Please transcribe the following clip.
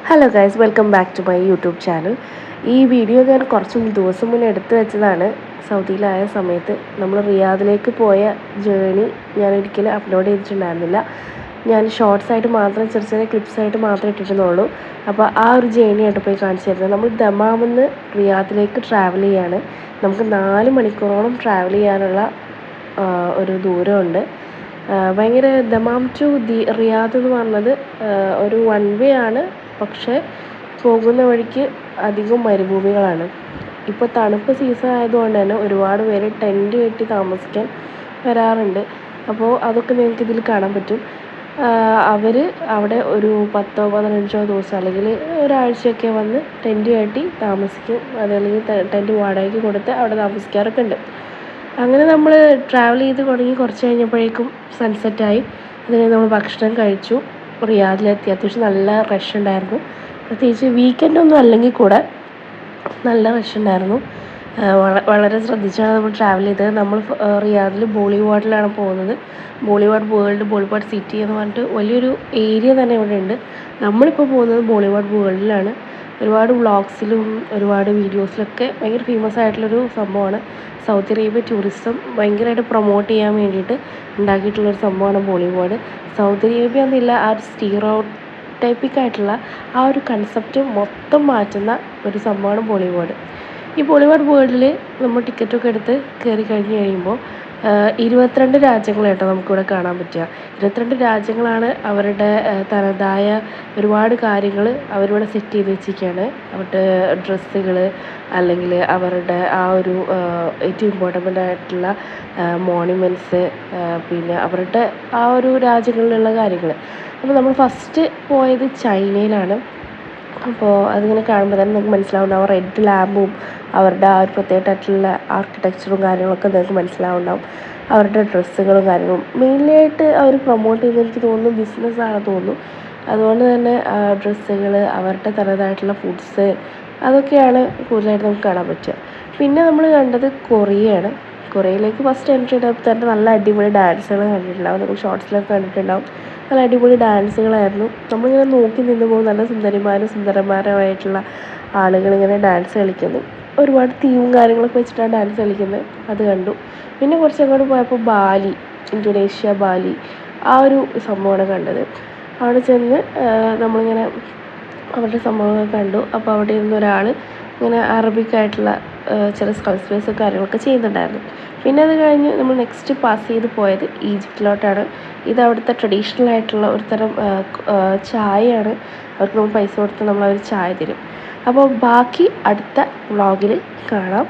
Hello guys, welcome back to my YouTube channel. ഈ video ഞാൻ കുറച്ച് ദിവസം മുന്നേ എടുത്തു വെച്ചതാണ്. സൗദിയിലായ സമയത്ത് നമ്മൾ റിയാദിലേക്ക് പോയ ജേണി ഞാൻ ഒരിക്കലും അപ്ലോഡ് ചെയ്തിട്ടുണ്ടായിരുന്നില്ല. ഞാൻ ഷോർട്സ് ആയിട്ട് മാത്രം ചെറിയ ചെറിയ ക്ലിപ്സായിട്ട് മാത്രമേ ഇട്ടിട്ടുന്നുള്ളൂ. അപ്പോൾ ആ ഒരു ജേണി ആയിട്ട് പോയി കാണിച്ചു തരുന്നത്. നമ്മൾ ദമാമിൽ റിയാദിലേക്ക് ട്രാവൽ ചെയ്യാണ്. നമുക്ക് 4 മണിക്കൂറോളം ട്രാവൽ ചെയ്യാനുള്ള ഒരു ദൂരമുണ്ട്. ഭയങ്കര ദമാം ടു റിയാദ് എന്ന് പറഞ്ഞത് ഒരു വൺ വേ ആണ്. പക്ഷേ പോകുന്ന വഴിക്ക് അധികം മരുഭൂമികളാണ്. ഇപ്പോൾ തണുപ്പ് സീസൺ ആയതുകൊണ്ട് തന്നെ ഒരുപാട് പേര് ടെൻറ്റ് കെട്ടി താമസിക്കാൻ വരാറുണ്ട്. അപ്പോൾ അതൊക്കെ നിങ്ങൾക്ക് ഇതിൽ കാണാൻ പറ്റും. അവർ അവിടെ ഒരു 10-15 ദിവസം അല്ലെങ്കിൽ ഒരാഴ്ചയൊക്കെ വന്ന് ടെൻറ്റ് കെട്ടി താമസിക്കും. അതല്ലെങ്കിൽ ടെൻറ്റ് വാടകയ്ക്ക് കൊടുത്ത് അവിടെ താമസിക്കാറൊക്കെ ഉണ്ട്. അങ്ങനെ നമ്മൾ ട്രാവൽ ചെയ്ത് തുടങ്ങി കുറച്ച് കഴിഞ്ഞപ്പോഴേക്കും സൺസെറ്റായി. അതിന് നമ്മൾ ഭക്ഷണം കഴിച്ചു. റിയാദിലെത്തി. അത്യാവശ്യം നല്ല റഷ് ഉണ്ടായിരുന്നു. പ്രത്യേകിച്ച് വീക്കെൻഡൊന്നും അല്ലെങ്കിൽ കൂടെ നല്ല റഷ് ഉണ്ടായിരുന്നു. വളരെ ശ്രദ്ധിച്ചാണ് നമ്മൾ ട്രാവൽ ചെയ്തത്. നമ്മൾ റിയാദിൽ ബോളിവുഡിലാണ് പോകുന്നത്. ബോളിവുഡ് വേൾഡ്, ബോളിവുഡ് സിറ്റി എന്ന് പറഞ്ഞിട്ട് വലിയൊരു ഏരിയ തന്നെ ഇവിടെ ഉണ്ട്. നമ്മളിപ്പോൾ പോകുന്നത് ബോളിവുഡ് വേൾഡിലാണ്. ഒരുപാട് വ്ളോഗ്സിലും ഒരുപാട് വീഡിയോസിലൊക്കെ ഭയങ്കര ഫേമസ് ആയിട്ടുള്ളൊരു സംഭവമാണ്. സൗദി അറേബ്യ ടൂറിസം ഭയങ്കരമായിട്ട് പ്രൊമോട്ട് ചെയ്യാൻ വേണ്ടിയിട്ട് ഉണ്ടാക്കിയിട്ടുള്ളൊരു സംഭവമാണ് ബോളിവുഡ്. സൗദി അറേബ്യ എന്നില്ല, ആ ഒരു സ്റ്റീരിയോടൈപ്പിക് ആയിട്ടുള്ള ആ ഒരു കൺസെപ്റ്റ് മൊത്തം മാറ്റുന്ന ഒരു സംഭവമാണ് ബോളിവുഡ്. ഈ ബോളിവുഡ് വേൾഡിൽ നമ്മൾ ടിക്കറ്റൊക്കെ എടുത്ത് കയറി കഴിഞ്ഞ് കഴിയുമ്പോൾ 22 രാജ്യങ്ങളായിട്ടോ നമുക്കിവിടെ കാണാൻ പറ്റുക. 22 രാജ്യങ്ങളാണ്. അവരുടെ തനതായ ഒരുപാട് കാര്യങ്ങൾ അവരിവിടെ സെറ്റ് ചെയ്ത് വെച്ചിരിക്കുകയാണ്. അവരുടെ ഡ്രസ്സുകൾ, അല്ലെങ്കിൽ അവരുടെ ആ ഒരു ഏറ്റവും ഇമ്പോർട്ടൻ്റ് ആയിട്ടുള്ള മോണുമെൻറ്റ്സ്, പിന്നെ അവരുടെ ആ ഒരു രാജ്യങ്ങളിലുള്ള കാര്യങ്ങൾ. അപ്പോൾ നമ്മൾ ഫസ്റ്റ് പോയത് ചൈനയിലാണ്. അപ്പോൾ അതിങ്ങനെ കാണുമ്പോൾ തന്നെ നിങ്ങൾക്ക് മനസ്സിലാവുന്നുണ്ടാവും. റെഡ് ലാമ്പും അവരുടെ ആ ഒരു പ്രത്യേകമായിട്ടുള്ള ആർക്കിടെക്ചറും കാര്യങ്ങളൊക്കെ നിങ്ങൾക്ക് മനസ്സിലാവുന്നുണ്ടാവും. അവരുടെ ഡ്രസ്സുകളും കാര്യങ്ങളും മെയിൻലിയായിട്ട് അവർ പ്രൊമോട്ട് ചെയ്യുന്നത് എനിക്ക് തോന്നുന്നു ബിസിനസ്സാണെന്ന് തോന്നുന്നു. അതുകൊണ്ട് തന്നെ ഡ്രസ്സുകൾ, അവരുടെ തനതായിട്ടുള്ള ഫുഡ്സ്, അതൊക്കെയാണ് കൂടുതലായിട്ട് നമുക്ക് കാണാൻ പറ്റുക. പിന്നെ നമ്മൾ കണ്ടത് കൊറിയയാണ്. കൊറിയയിലേക്ക് ഫസ്റ്റ് എൻട്രി ചെയ്തപ്പോൾ തന്നെ നല്ല അടിപൊളി ഡാൻസുകൾ കണ്ടിട്ടുണ്ടാവും. നമ്മൾ ഷോർട്സിലൊക്കെ കണ്ടിട്ടുണ്ടാവും. നല്ല അടിപൊളി ഡാൻസുകളായിരുന്നു. നമ്മളിങ്ങനെ നോക്കി നിന്ന് പോകും. നല്ല സുന്ദരന്മാരുമായിട്ടുള്ള ആളുകളിങ്ങനെ ഡാൻസ് കളിക്കുന്നു. ഒരുപാട് തീമും കാര്യങ്ങളൊക്കെ വെച്ചിട്ടാണ് ഡാൻസ് കളിക്കുന്നത്. അത് കണ്ടു. പിന്നെ കുറച്ചങ്ങോട്ട് പോയപ്പോൾ ബാലി, ഇന്തോനേഷ്യ ബാലി, ആ ഒരു സംഭവമാണ് കണ്ടത്. അവിടെ ചെന്ന് നമ്മളിങ്ങനെ അവരുടെ സംഭവങ്ങൾ കണ്ടു. അപ്പോൾ അവിടെ ഇരുന്നൊരാൾ ഇങ്ങനെ അറബിക്കായിട്ടുള്ള ചില സ്കൾപ്ചേഴ്സും കാര്യങ്ങളൊക്കെ ചെയ്യുന്നുണ്ടായിരുന്നു. പിന്നെ അത് കഴിഞ്ഞ് നമ്മൾ നെക്സ്റ്റ് പാസ് ചെയ്ത് പോയത് ഈജിപ്തിലോട്ടാണ്. ഇത് അവിടുത്തെ ട്രഡീഷണൽ ആയിട്ടുള്ള ഒരു തരം ചായയാണ്. അവർക്ക് നമ്മൾ പൈസ കൊടുത്ത് നമ്മളവർ ചായ തരും. അപ്പോൾ ബാക്കി അടുത്ത വ്ളോഗിൽ കാണാം.